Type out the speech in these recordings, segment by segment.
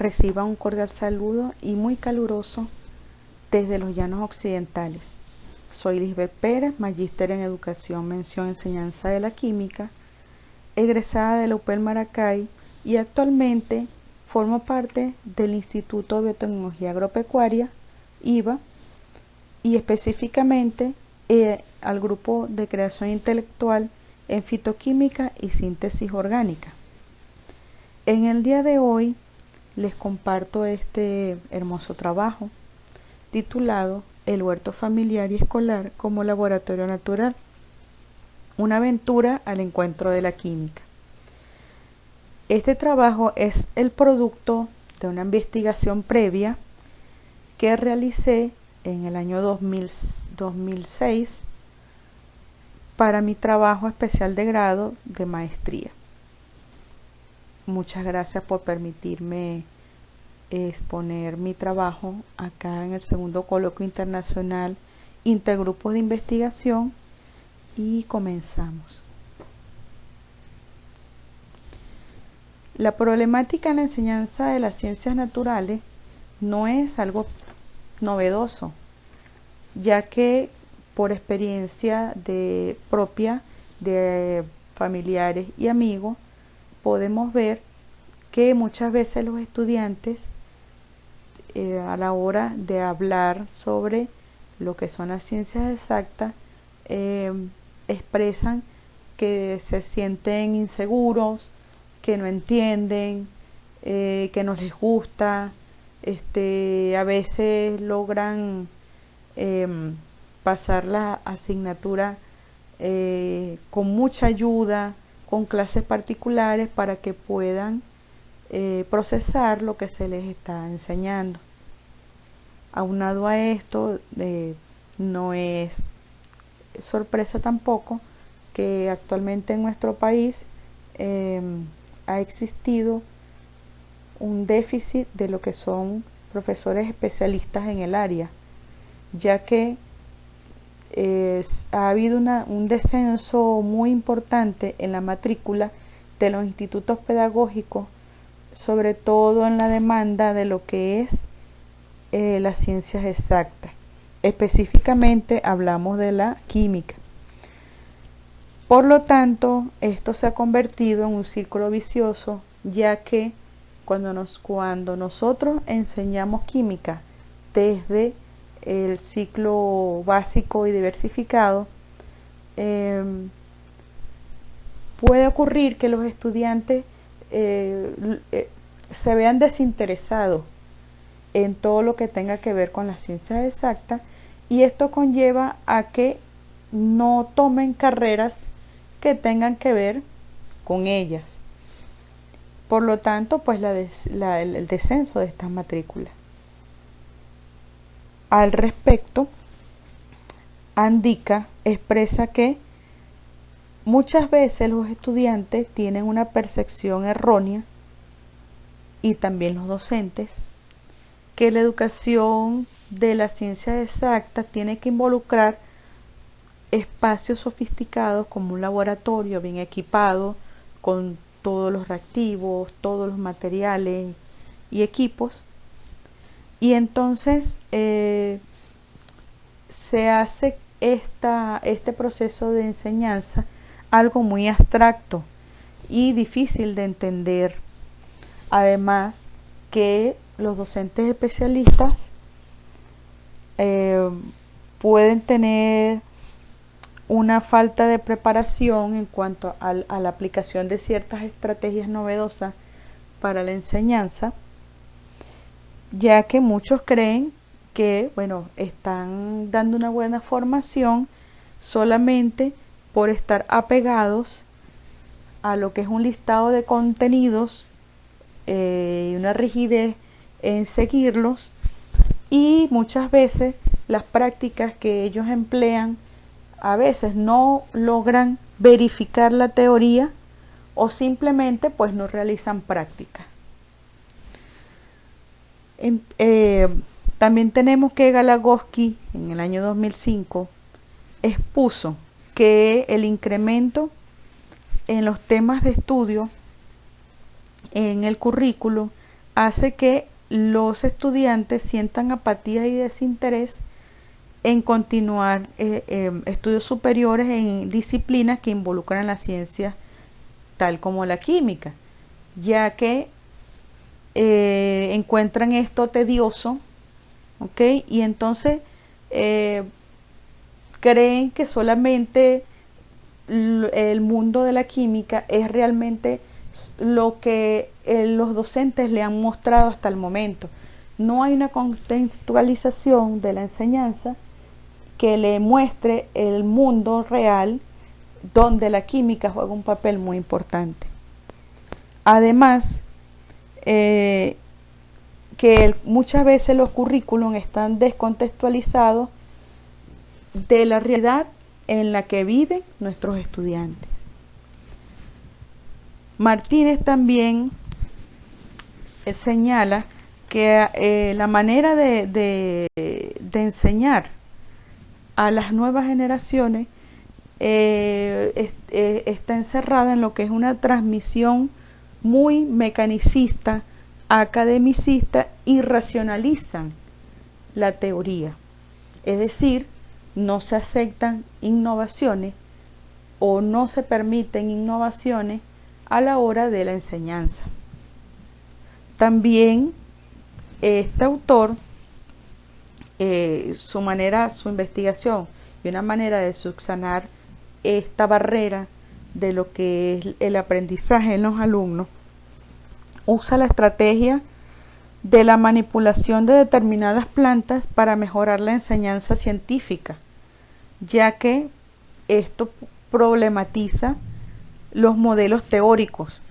Reciba un cordial saludo y muy caluroso desde los Llanos Occidentales. Soy Lisbeth Pérez, magíster en Educación, mención Enseñanza de la Química, egresada de la UPEL Maracay y actualmente formo parte del Instituto de Biotecnología Agropecuaria, IBA, y específicamente al grupo de creación intelectual en fitoquímica y síntesis orgánica. En el día de hoy les comparto este hermoso trabajo titulado El huerto familiar y escolar como laboratorio natural, una aventura al encuentro de la química. Este trabajo es el producto de una investigación previa que realicé en el año 2006 para mi trabajo especial de grado de maestría. Muchas gracias por permitirme exponer mi trabajo acá en el segundo coloquio internacional Intergrupos de Investigación y comenzamos. La problemática en la enseñanza de las ciencias naturales no es algo novedoso, ya que por experiencia propia de familiares y amigos podemos ver que muchas veces los estudiantes a la hora de hablar sobre lo que son las ciencias exactas expresan que se sienten inseguros, que no entienden, que no les gusta, a veces logran pasar la asignatura con mucha ayuda, con clases particulares para que puedan procesar lo que se les está enseñando. Aunado a esto, no es sorpresa tampoco que actualmente en nuestro país ha existido un déficit de lo que son profesores especialistas en el área, ya que ha habido un descenso muy importante en la matrícula de los institutos pedagógicos, sobre todo en la demanda de lo que es las ciencias exactas. Específicamente hablamos de la química. Por lo tanto, esto se ha convertido en un círculo vicioso, ya que cuando nosotros enseñamos química desde el ciclo básico y diversificado, puede ocurrir que los estudiantes se vean desinteresados en todo lo que tenga que ver con las ciencias exactas, y esto conlleva a que no tomen carreras que tengan que ver con ellas. Por lo tanto, pues el descenso de estas matrículas. Al respecto, Andica expresa que muchas veces los estudiantes tienen una percepción errónea, y también los docentes, que la educación de la ciencia exacta tiene que involucrar espacios sofisticados como un laboratorio bien equipado con todos los reactivos, todos los materiales y equipos, y entonces se hace este proceso de enseñanza algo muy abstracto y difícil de entender. Además que los docentes especialistas pueden tener una falta de preparación en cuanto a la aplicación de ciertas estrategias novedosas para la enseñanza, ya que muchos creen que, están dando una buena formación solamente por estar apegados a lo que es un listado de contenidos y una rigidez en seguirlos, y muchas veces las prácticas que ellos emplean a veces no logran verificar la teoría o simplemente pues no realizan prácticas. También tenemos que Galagowski en el año 2005 expuso que el incremento en los temas de estudio en el currículo hace que los estudiantes sientan apatía y desinterés en continuar estudios superiores en disciplinas que involucran la ciencia tal como la química, ya que encuentran esto tedioso, ¿ok? Y entonces creen que solamente el mundo de la química es realmente lo que los docentes le han mostrado hasta el momento. No hay una contextualización de la enseñanza que le muestre el mundo real donde la química juega un papel muy importante. Además, muchas veces los currículums están descontextualizados de la realidad en la que viven nuestros estudiantes. Martínez también señala que la manera de enseñar a las nuevas generaciones está encerrada en lo que es una transmisión muy mecanicista, academicista, y racionalizan la teoría. Es decir, no se aceptan innovaciones o no se permiten innovaciones a la hora de la enseñanza. También este autor, su investigación y una manera de subsanar esta barrera de lo que es el aprendizaje en los alumnos, usa la estrategia de la manipulación de determinadas plantas para mejorar la enseñanza científica, ya que esto problematiza los modelos teóricos,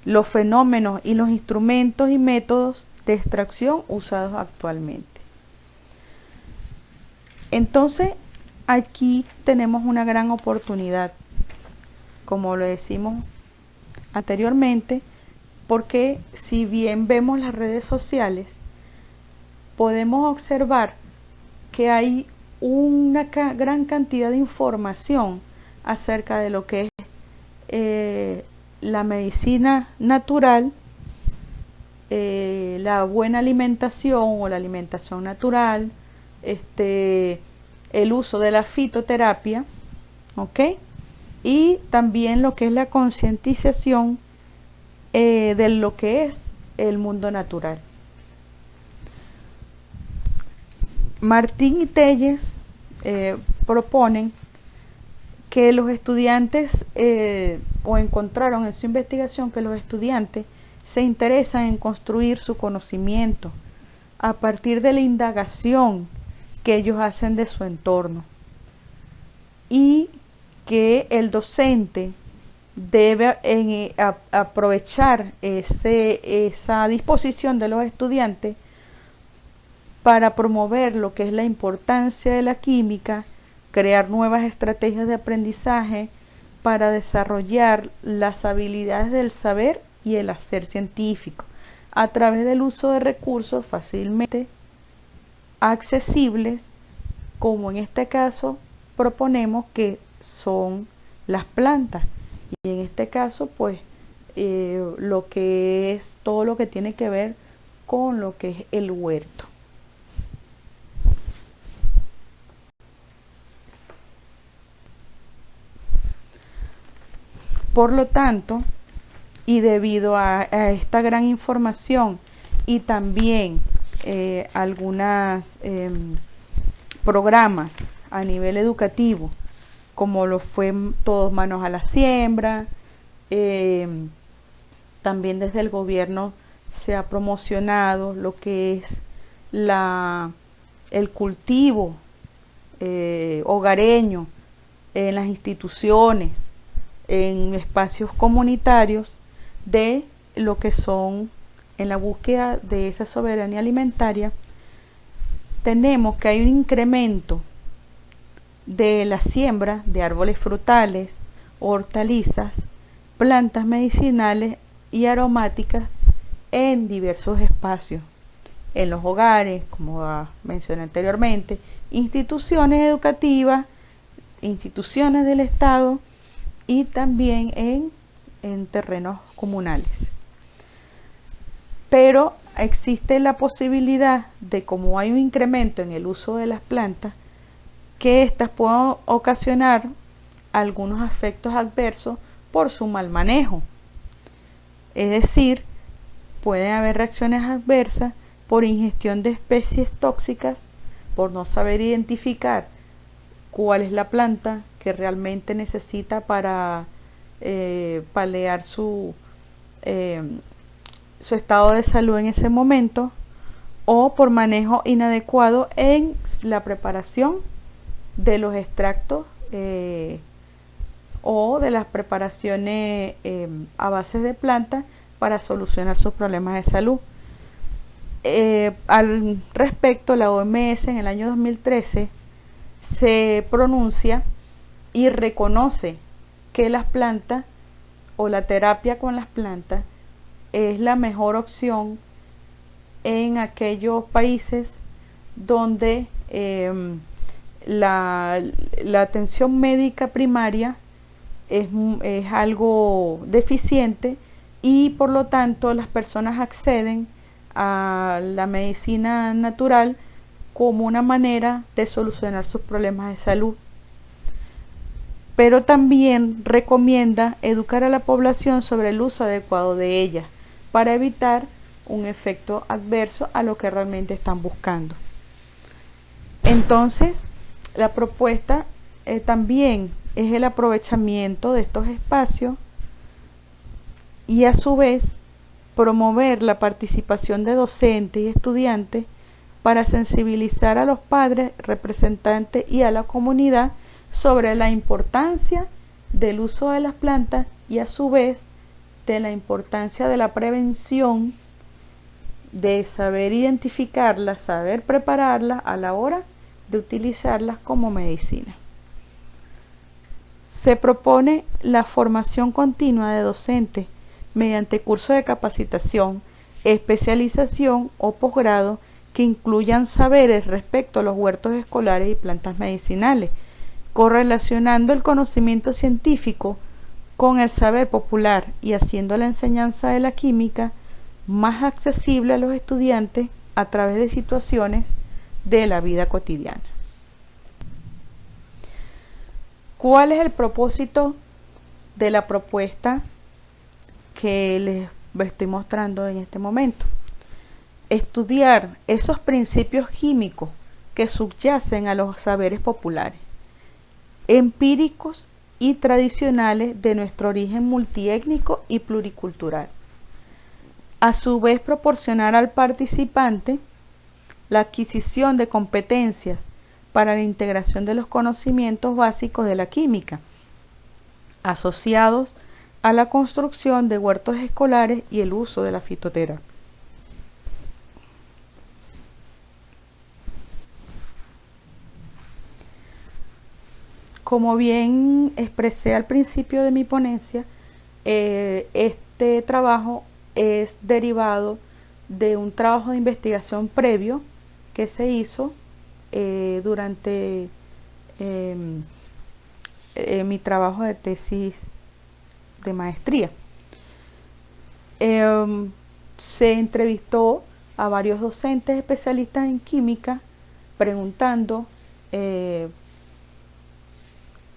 los fenómenos y los instrumentos y métodos de extracción usados actualmente. Entonces, aquí tenemos una gran oportunidad, como lo decimos anteriormente, porque si bien vemos las redes sociales, podemos observar que hay una gran cantidad de información acerca de lo que es la medicina natural, la buena alimentación o la alimentación natural, el uso de la fitoterapia, ¿ok? Y también lo que es la concientización de lo que es el mundo natural. Martín y Telles proponen que los estudiantes, o encontraron en su investigación que los estudiantes se interesan en construir su conocimiento a partir de la indagación que ellos hacen de su entorno, y que el docente debe aprovechar esa disposición de los estudiantes para promover lo que es la importancia de la química, crear nuevas estrategias de aprendizaje para desarrollar las habilidades del saber y el hacer científico a través del uso de recursos fácilmente accesibles, como en este caso proponemos que son las plantas, y en este caso pues lo que es todo lo que tiene que ver con lo que es el huerto. Por lo tanto, y debido a esta gran información y también algunos programas a nivel educativo, como lo fue Todos Manos a la Siembra, también desde el gobierno se ha promocionado lo que es el cultivo hogareño en las instituciones, en espacios comunitarios, de lo que son, en la búsqueda de esa soberanía alimentaria. Tenemos que hay un incremento de la siembra de árboles frutales, hortalizas, plantas medicinales y aromáticas en diversos espacios, en los hogares, como mencioné anteriormente, instituciones educativas, instituciones del Estado, y también en terrenos comunales. Pero existe la posibilidad de, como hay un incremento en el uso de las plantas, que éstas puedan ocasionar algunos efectos adversos por su mal manejo. Es decir, pueden haber reacciones adversas por ingestión de especies tóxicas, por no saber identificar cuál es la planta que realmente necesita para paliar su estado de salud en ese momento, o por manejo inadecuado en la preparación de los extractos o de las preparaciones a base de plantas para solucionar sus problemas de salud. Al respecto, la OMS en el año 2013 se pronuncia y reconoce que las plantas o la terapia con las plantas es la mejor opción en aquellos países donde la atención médica primaria es algo deficiente y por lo tanto las personas acceden a la medicina natural como una manera de solucionar sus problemas de salud. Pero también recomienda educar a la población sobre el uso adecuado de ellas para evitar un efecto adverso a lo que realmente están buscando. Entonces, la propuesta también es el aprovechamiento de estos espacios y a su vez promover la participación de docentes y estudiantes para sensibilizar a los padres, representantes y a la comunidad sobre la importancia del uso de las plantas y a su vez de la importancia de la prevención, de saber identificarlas, saber prepararlas a la hora de utilizarlas como medicina. Se propone la formación continua de docentes mediante cursos de capacitación, especialización o posgrado que incluyan saberes respecto a los huertos escolares y plantas medicinales, correlacionando el conocimiento científico con el saber popular y haciendo la enseñanza de la química más accesible a los estudiantes a través de situaciones de la vida cotidiana. ¿Cuál es el propósito de la propuesta que les estoy mostrando en este momento? Estudiar esos principios químicos que subyacen a los saberes populares, empíricos y tradicionales de nuestro origen multiétnico y pluricultural. A su vez, proporcionar al participante la adquisición de competencias para la integración de los conocimientos básicos de la química, asociados a la construcción de huertos escolares y el uso de la fitoterapia. Como bien expresé al principio de mi ponencia, este trabajo es derivado de un trabajo de investigación previo que se hizo durante mi trabajo de tesis de maestría. Se entrevistó a varios docentes especialistas en química preguntando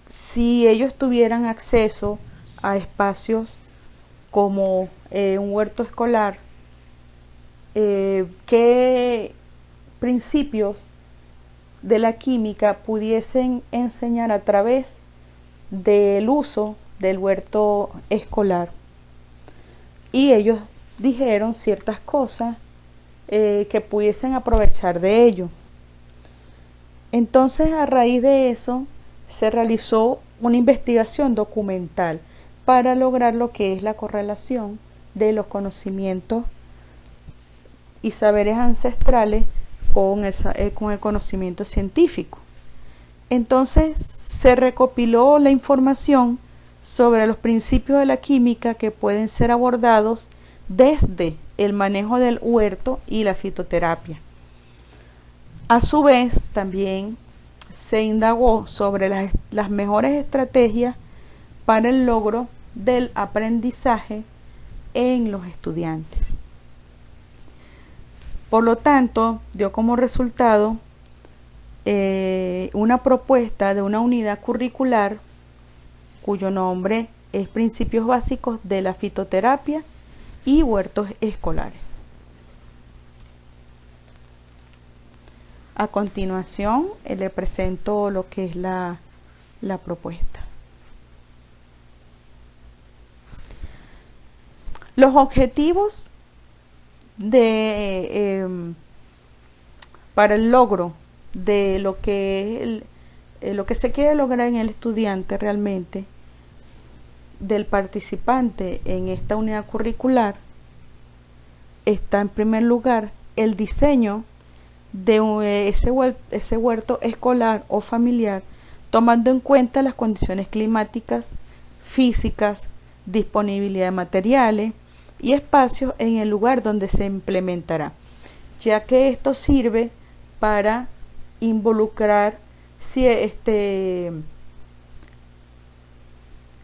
si ellos tuvieran acceso a espacios como un huerto escolar, qué principios de la química pudiesen enseñar a través del uso del huerto escolar. Y ellos dijeron ciertas cosas que pudiesen aprovechar de ello. Entonces, a raíz de eso, se realizó una investigación documental para lograr lo que es la correlación de los conocimientos y saberes ancestrales con el conocimiento científico. Entonces se recopiló la información sobre los principios de la química que pueden ser abordados desde el manejo del huerto y la fitoterapia. A su vez, también se indagó sobre las mejores estrategias para el logro del aprendizaje en los estudiantes. Por lo tanto, dio como resultado una propuesta de una unidad curricular cuyo nombre es Principios Básicos de la Fitoterapia y Huertos Escolares. A continuación, le presento lo que es la propuesta. Los objetivos para el logro de lo que se quiere lograr en el estudiante realmente, del participante en esta unidad curricular, está en primer lugar el diseño de ese huerto escolar o familiar, tomando en cuenta las condiciones climáticas, físicas, disponibilidad de materiales y espacios en el lugar donde se implementará, ya que esto sirve para involucrar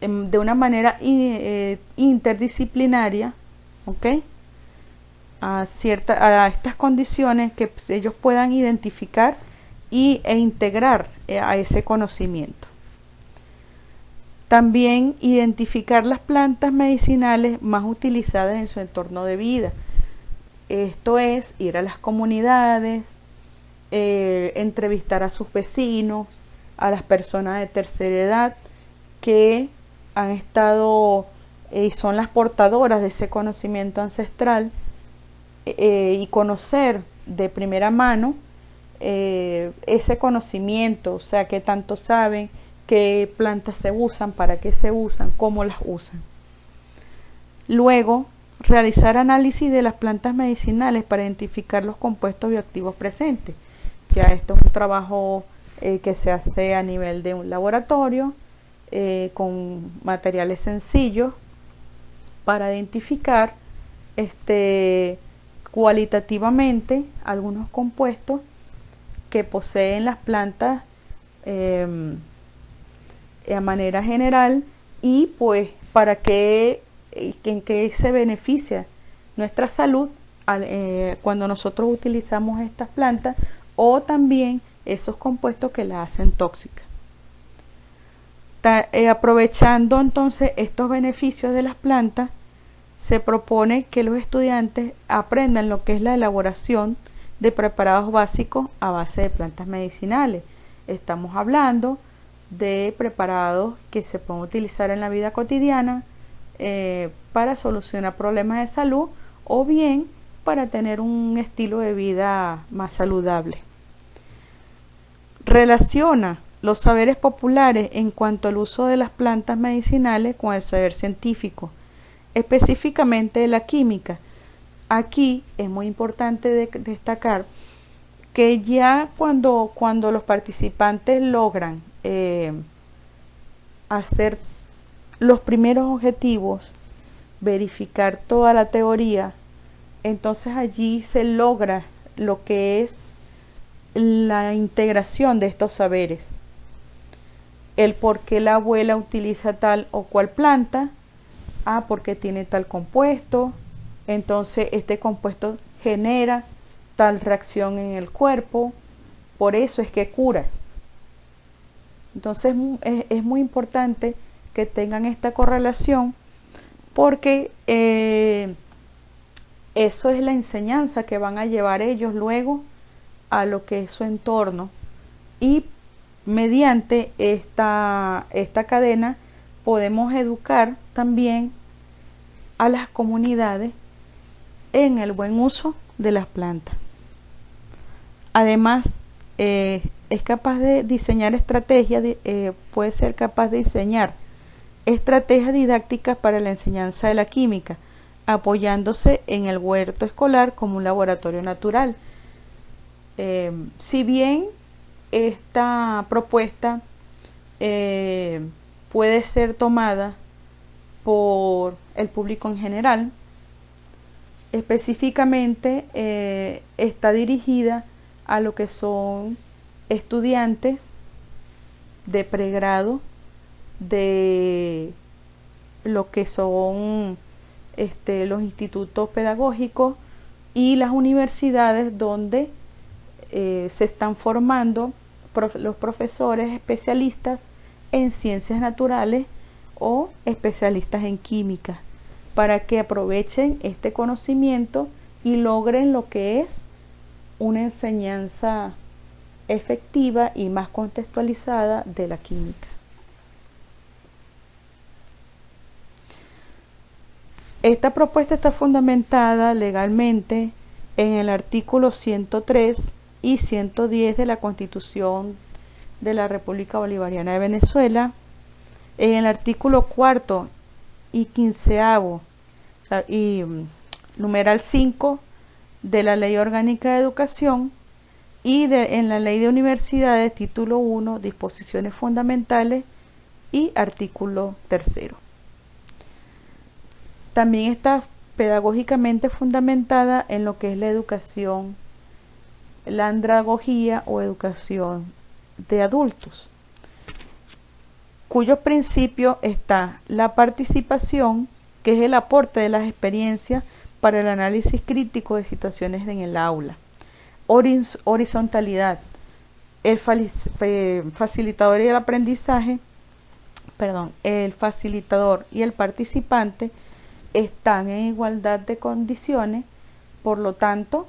de una manera interdisciplinaria, ¿ok?, a estas condiciones que ellos puedan identificar e integrar a ese conocimiento. También identificar las plantas medicinales más utilizadas en su entorno de vida. Esto es ir a las comunidades, entrevistar a sus vecinos, a las personas de tercera edad que han estado y son las portadoras de ese conocimiento ancestral, y conocer de primera mano ese conocimiento, o sea, qué tanto saben, qué plantas se usan, para qué se usan, cómo las usan. Luego, realizar análisis de las plantas medicinales para identificar los compuestos bioactivos presentes. Ya esto es un trabajo que se hace a nivel de un laboratorio con materiales sencillos para identificar cualitativamente algunos compuestos que poseen las plantas a manera general, y pues para qué, en qué se beneficia nuestra salud cuando nosotros utilizamos estas plantas, o también esos compuestos que las hacen tóxicas. Aprovechando entonces estos beneficios de las plantas, se propone que los estudiantes aprendan lo que es la elaboración de preparados básicos a base de plantas medicinales. Estamos hablando de preparados que se pueden utilizar en la vida cotidiana para solucionar problemas de salud, o bien para tener un estilo de vida más saludable. Relaciona los saberes populares en cuanto al uso de las plantas medicinales con el saber científico, específicamente de la química. Aquí es muy importante destacar que ya cuando los participantes logran hacer los primeros objetivos, verificar toda la teoría, entonces allí se logra lo que es la integración de estos saberes. El por qué la abuela utiliza tal o cual planta, porque tiene tal compuesto, entonces este compuesto genera tal reacción en el cuerpo, por eso es que cura. Entonces es muy importante que tengan esta correlación, porque eso es la enseñanza que van a llevar ellos luego a lo que es su entorno, y mediante esta cadena podemos educar también a las comunidades en el buen uso de las plantas. Además, es capaz de diseñar estrategias, puede ser capaz de diseñar estrategias didácticas para la enseñanza de la química, apoyándose en el huerto escolar como un laboratorio natural. Si bien esta propuesta puede ser tomada por el público en general, específicamente está dirigida a lo que son estudiantes de pregrado, de lo que son los institutos pedagógicos, y las universidades donde se están formando los profesores especialistas en ciencias naturales o especialistas en química, para que aprovechen este conocimiento y logren lo que es una enseñanza efectiva y más contextualizada de la química. Esta propuesta está fundamentada legalmente en el artículo 103 y 110 de la Constitución de la República Bolivariana de Venezuela, en el artículo 4 y 15º y numeral 5 de la Ley Orgánica de Educación y en la Ley de Universidades, título 1, disposiciones fundamentales y artículo 3. También está pedagógicamente fundamentada en lo que es la educación, la andragogía o educación de adultos, cuyos principios está la participación, que es el aporte de las experiencias para el análisis crítico de situaciones en el aula, horizontalidad, el facilitador y el aprendizaje, el facilitador y el participante están en igualdad de condiciones, por lo tanto,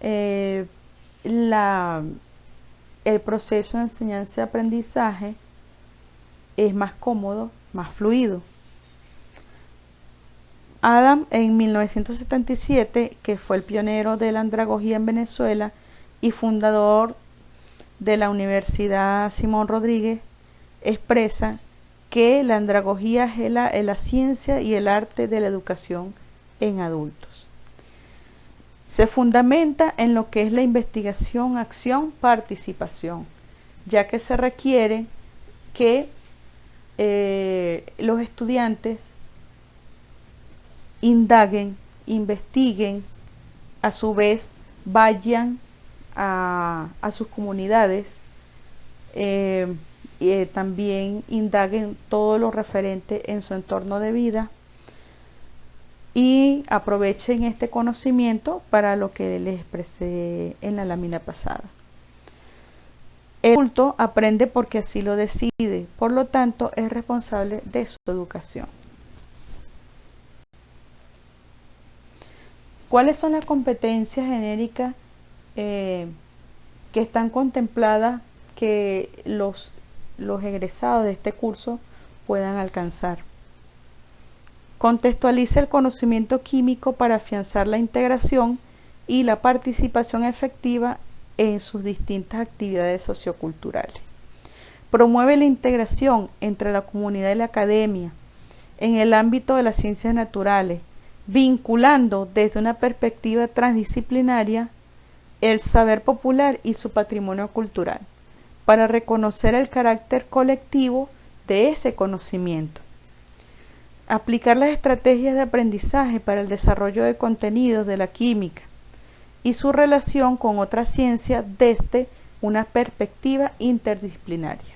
el proceso de enseñanza y aprendizaje es más cómodo, más fluido. Adam, en 1977, que fue el pionero de la andragogía en Venezuela y fundador de la Universidad Simón Rodríguez, expresa que la andragogía es la ciencia y el arte de la educación en adultos. Se fundamenta en lo que es la investigación, acción, participación, ya que se requiere que los estudiantes indaguen, investiguen, a su vez vayan a sus comunidades, también indaguen todo lo referente en su entorno de vida y aprovechen este conocimiento para lo que les expresé en la lámina pasada. El adulto aprende porque así lo decide, por lo tanto es responsable de su educación. ¿Cuáles son las competencias genéricas que están contempladas que los egresados de este curso puedan alcanzar? Contextualiza el conocimiento químico para afianzar la integración y la participación efectiva en sus distintas actividades socioculturales. Promueve la integración entre la comunidad y la academia en el ámbito de las ciencias naturales, vinculando desde una perspectiva transdisciplinaria el saber popular y su patrimonio cultural, para reconocer el carácter colectivo de ese conocimiento. Aplicar las estrategias de aprendizaje para el desarrollo de contenidos de la química y su relación con otras ciencias desde una perspectiva interdisciplinaria.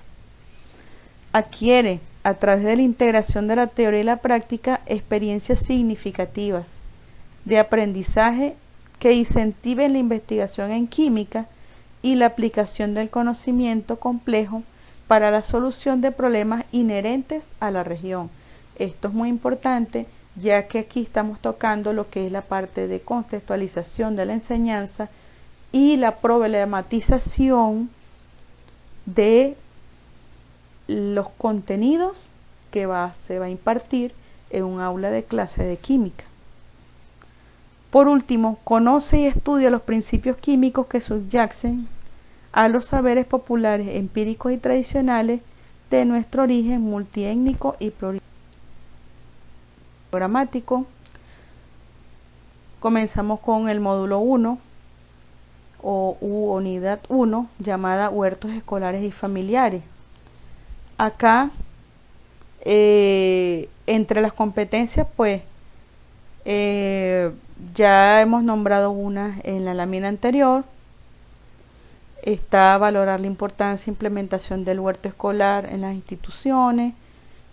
Adquiere, a través de la integración de la teoría y la práctica, experiencias significativas de aprendizaje que incentiven la investigación en química y la aplicación del conocimiento complejo para la solución de problemas inherentes a la región. Esto es muy importante, ya que aquí estamos tocando lo que es la parte de contextualización de la enseñanza y la problematización de los contenidos que se va a impartir en un aula de clase de química. Por último, conoce y estudia los principios químicos que subyacen a los saberes populares, empíricos y tradicionales de nuestro origen multiétnico y programático. Comenzamos con el módulo 1 o unidad 1, llamada Huertos Escolares y Familiares. Acá, entre las competencias, pues, ya hemos nombrado unas en la lámina anterior. Está valorar la importancia e implementación del huerto escolar en las instituciones,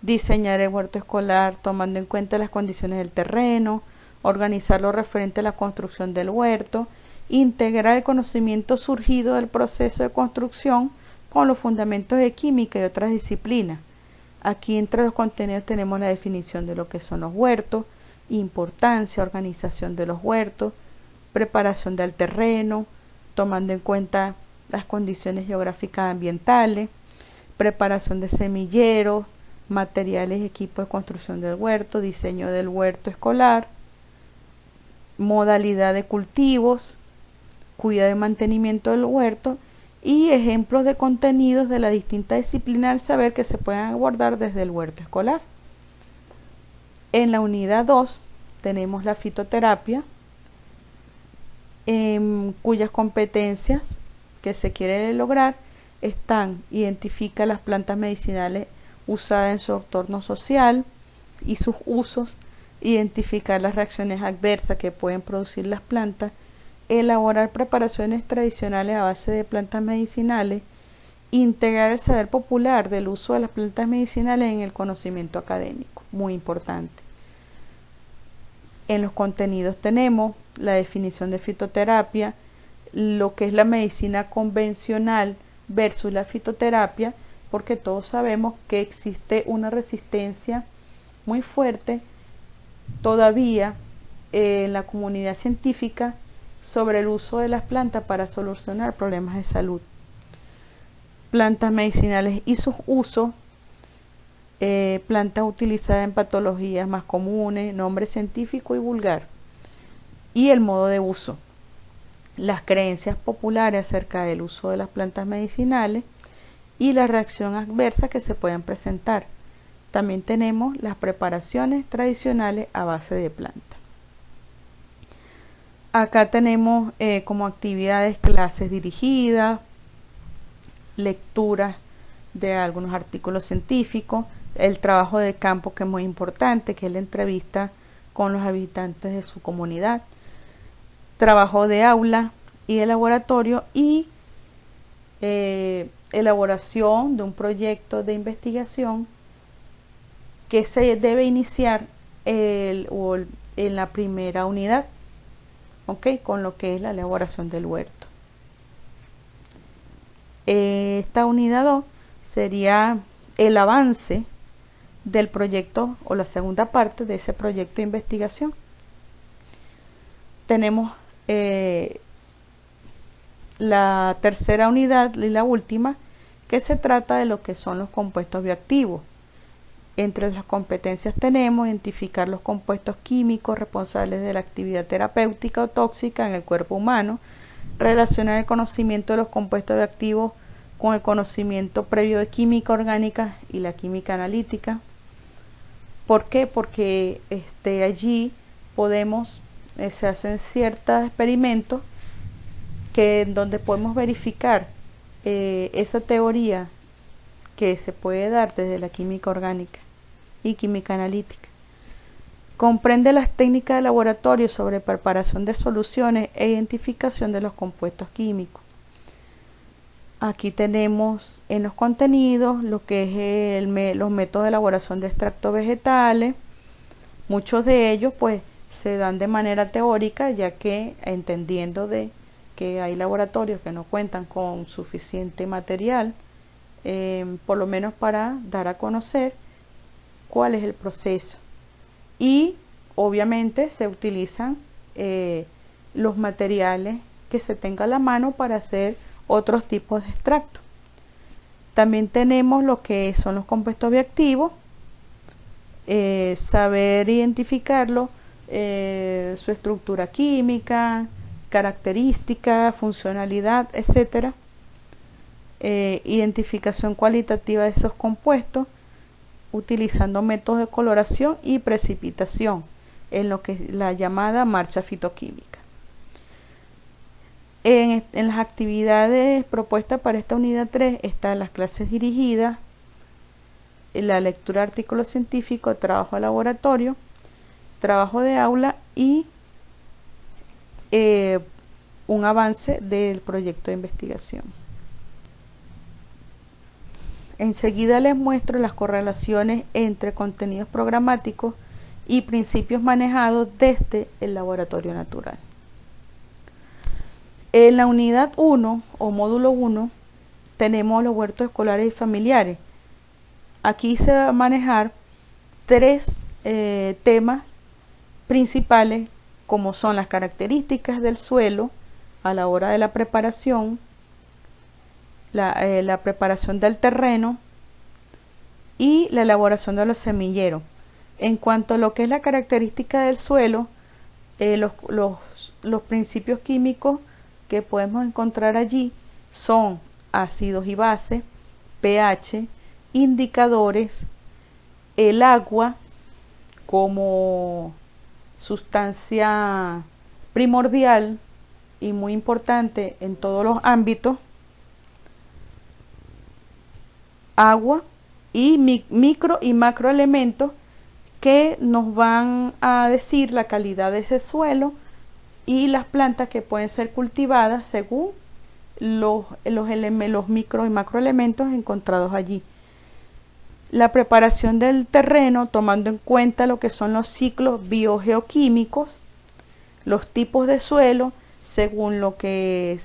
diseñar el huerto escolar tomando en cuenta las condiciones del terreno, organizar lo referente a la construcción del huerto, integrar el conocimiento surgido del proceso de construcción con los fundamentos de química y otras disciplinas. Aquí entre los contenidos tenemos la definición de lo que son los huertos, importancia, organización de los huertos, preparación del terreno, tomando en cuenta las condiciones geográficas ambientales, preparación de semilleros, materiales y equipos de construcción del huerto, diseño del huerto escolar, modalidad de cultivos, cuidado y mantenimiento del huerto y ejemplos de contenidos de la distinta disciplina del saber que se pueden abordar desde el huerto escolar. En la unidad 2 tenemos la fitoterapia, cuyas competencias que se quiere lograr están: identifica las plantas medicinales usadas en su entorno social y sus usos, identificar las reacciones adversas que pueden producir las plantas, elaborar preparaciones tradicionales a base de plantas medicinales, integrar el saber popular del uso de las plantas medicinales en el conocimiento académico, muy importante. En los contenidos tenemos la definición de fitoterapia, lo que es la medicina convencional versus la fitoterapia, porque todos sabemos que existe una resistencia muy fuerte todavía en la comunidad científica sobre el uso de las plantas para solucionar problemas de salud. Plantas medicinales y sus usos, plantas utilizadas en patologías más comunes, nombre científico y vulgar, y el modo de uso, las creencias populares acerca del uso de las plantas medicinales y la reacción adversa que se pueden presentar. También tenemos las preparaciones tradicionales a base de planta. Acá tenemos como actividades clases dirigidas, lecturas de algunos artículos científicos, el trabajo de campo, que es muy importante, que es la entrevista con los habitantes de su comunidad, trabajo de aula y de laboratorio y elaboración de un proyecto de investigación que se debe iniciar en la primera unidad, con lo que es la elaboración del huerto. Esta unidad 2 sería el avance del proyecto o la segunda parte de ese proyecto de investigación. Tenemos la tercera unidad y la última, que se trata de lo que son los compuestos bioactivos. Entre las competencias tenemos identificar los compuestos químicos responsables de la actividad terapéutica o tóxica en el cuerpo humano, relacionar el conocimiento de los compuestos bioactivos con el conocimiento previo de química orgánica y la química analítica. ¿Por qué? Porque allí se hacen ciertos experimentos donde podemos verificar esa teoría que se puede dar desde la química orgánica y química analítica. Comprende las técnicas de laboratorio sobre preparación de soluciones e identificación de los compuestos químicos. Aquí tenemos en los contenidos lo que es los métodos de elaboración de extractos vegetales. Muchos de ellos pues se dan de manera teórica, ya que entendiendo de que hay laboratorios que no cuentan con suficiente material, por lo menos para dar a conocer cuál es el proceso. Y obviamente se utilizan los materiales que se tenga a la mano para hacer otros tipos de extractos. También tenemos lo que son los compuestos bioactivos, saber identificarlo, su estructura química, características, funcionalidad, etcétera. Identificación cualitativa de esos compuestos utilizando métodos de coloración y precipitación en lo que es la llamada marcha fitoquímica. En las actividades propuestas para esta unidad 3 están las clases dirigidas, la lectura de artículos científicos, trabajo de laboratorio, trabajo de aula y un avance del proyecto de investigación. Enseguida les muestro las correlaciones entre contenidos programáticos y principios manejados desde el laboratorio natural. En la unidad 1 o módulo 1 tenemos los huertos escolares y familiares. Aquí se va a manejar tres temas principales, como son las características del suelo a la hora de la preparación, la preparación del terreno y la elaboración de los semilleros. En cuanto a lo que es la característica del suelo, los principios químicos que podemos encontrar allí son ácidos y bases, pH, indicadores, el agua como sustancia primordial y muy importante en todos los ámbitos, agua y micro y macroelementos que nos van a decir la calidad de ese suelo y las plantas que pueden ser cultivadas según los micro y macroelementos encontrados allí. La preparación del terreno tomando en cuenta lo que son los ciclos biogeoquímicos, los tipos de suelo según lo que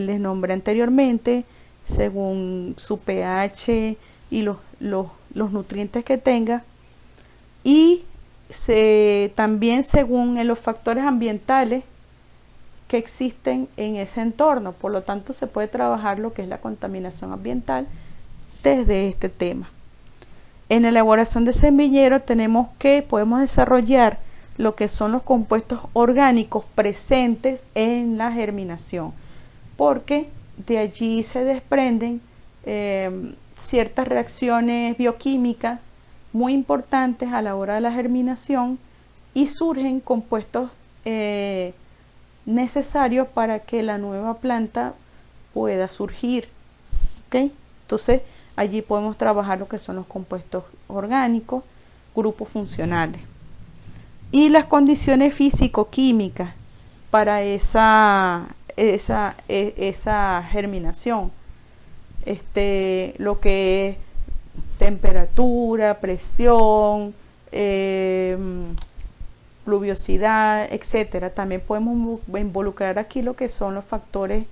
les nombré anteriormente, según su pH y los nutrientes que tenga, y también según los factores ambientales que existen en ese entorno. Por lo tanto, se puede trabajar lo que es la contaminación ambiental desde este tema. En la elaboración de semillero podemos desarrollar lo que son los compuestos orgánicos presentes en la germinación, porque de allí se desprenden ciertas reacciones bioquímicas muy importantes a la hora de la germinación y surgen compuestos necesarios para que la nueva planta pueda surgir. ¿Okay? Entonces allí podemos trabajar lo que son los compuestos orgánicos, grupos funcionales y las condiciones físico-químicas para esa germinación. Lo que es temperatura, presión, pluviosidad, etcétera. También podemos involucrar aquí lo que son los factores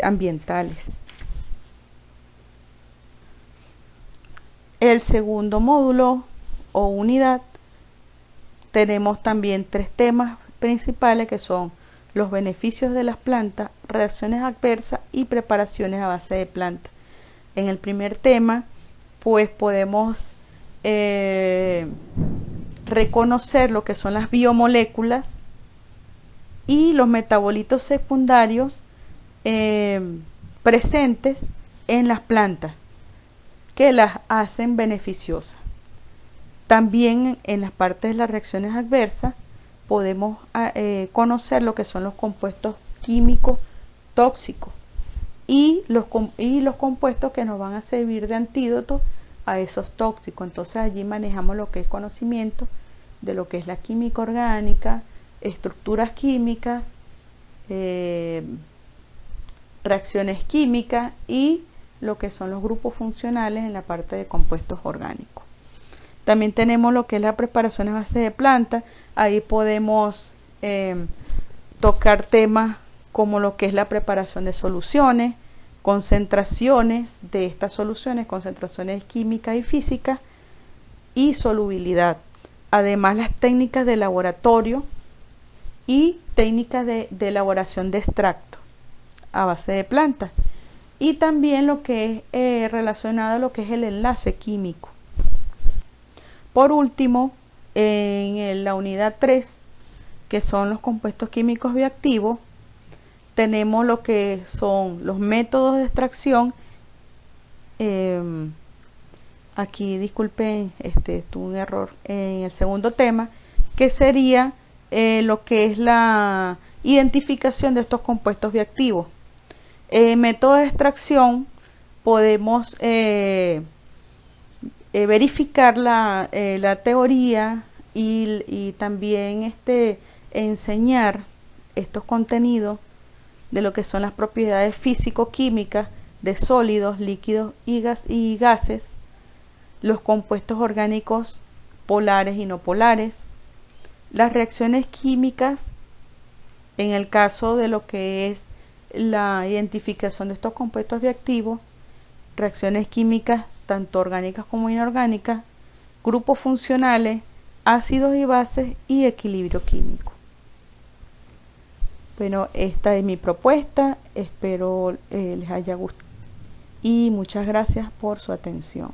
ambientales. El segundo módulo o unidad tenemos también tres temas principales que son los beneficios de las plantas, reacciones adversas y preparaciones a base de plantas. En el primer tema, pues podemos reconocer lo que son las biomoléculas y los metabolitos secundarios presentes en las plantas que las hacen beneficiosas. También en las partes de las reacciones adversas podemos conocer lo que son los compuestos químicos tóxicos y los compuestos que nos van a servir de antídoto a esos tóxicos. Entonces allí manejamos lo que es conocimiento de lo que es la química orgánica, estructuras químicas, reacciones químicas y lo que son los grupos funcionales en la parte de compuestos orgánicos. También tenemos lo que es la preparación a base de planta. Ahí podemos tocar temas como lo que es la preparación de soluciones, concentraciones de estas soluciones, concentraciones químicas y físicas y solubilidad. Además, las técnicas de laboratorio y técnicas de elaboración de extracto a base de plantas. Y también lo que es relacionado a lo que es el enlace químico. Por último, en la unidad 3, que son los compuestos químicos bioactivos, tenemos lo que son los métodos de extracción. Aquí disculpen, tuve un error en el segundo tema, que sería lo que es la identificación de estos compuestos bioactivos. Método de extracción podemos verificar la teoría y también enseñar estos contenidos de lo que son las propiedades físico-químicas de sólidos, líquidos y gases los compuestos orgánicos polares y no polares, las reacciones químicas en el caso de lo que es la identificación de estos compuestos bioactivos, reacciones químicas tanto orgánicas como inorgánicas, grupos funcionales, ácidos y bases y equilibrio químico. Bueno, esta es mi propuesta, espero les haya gustado y muchas gracias por su atención.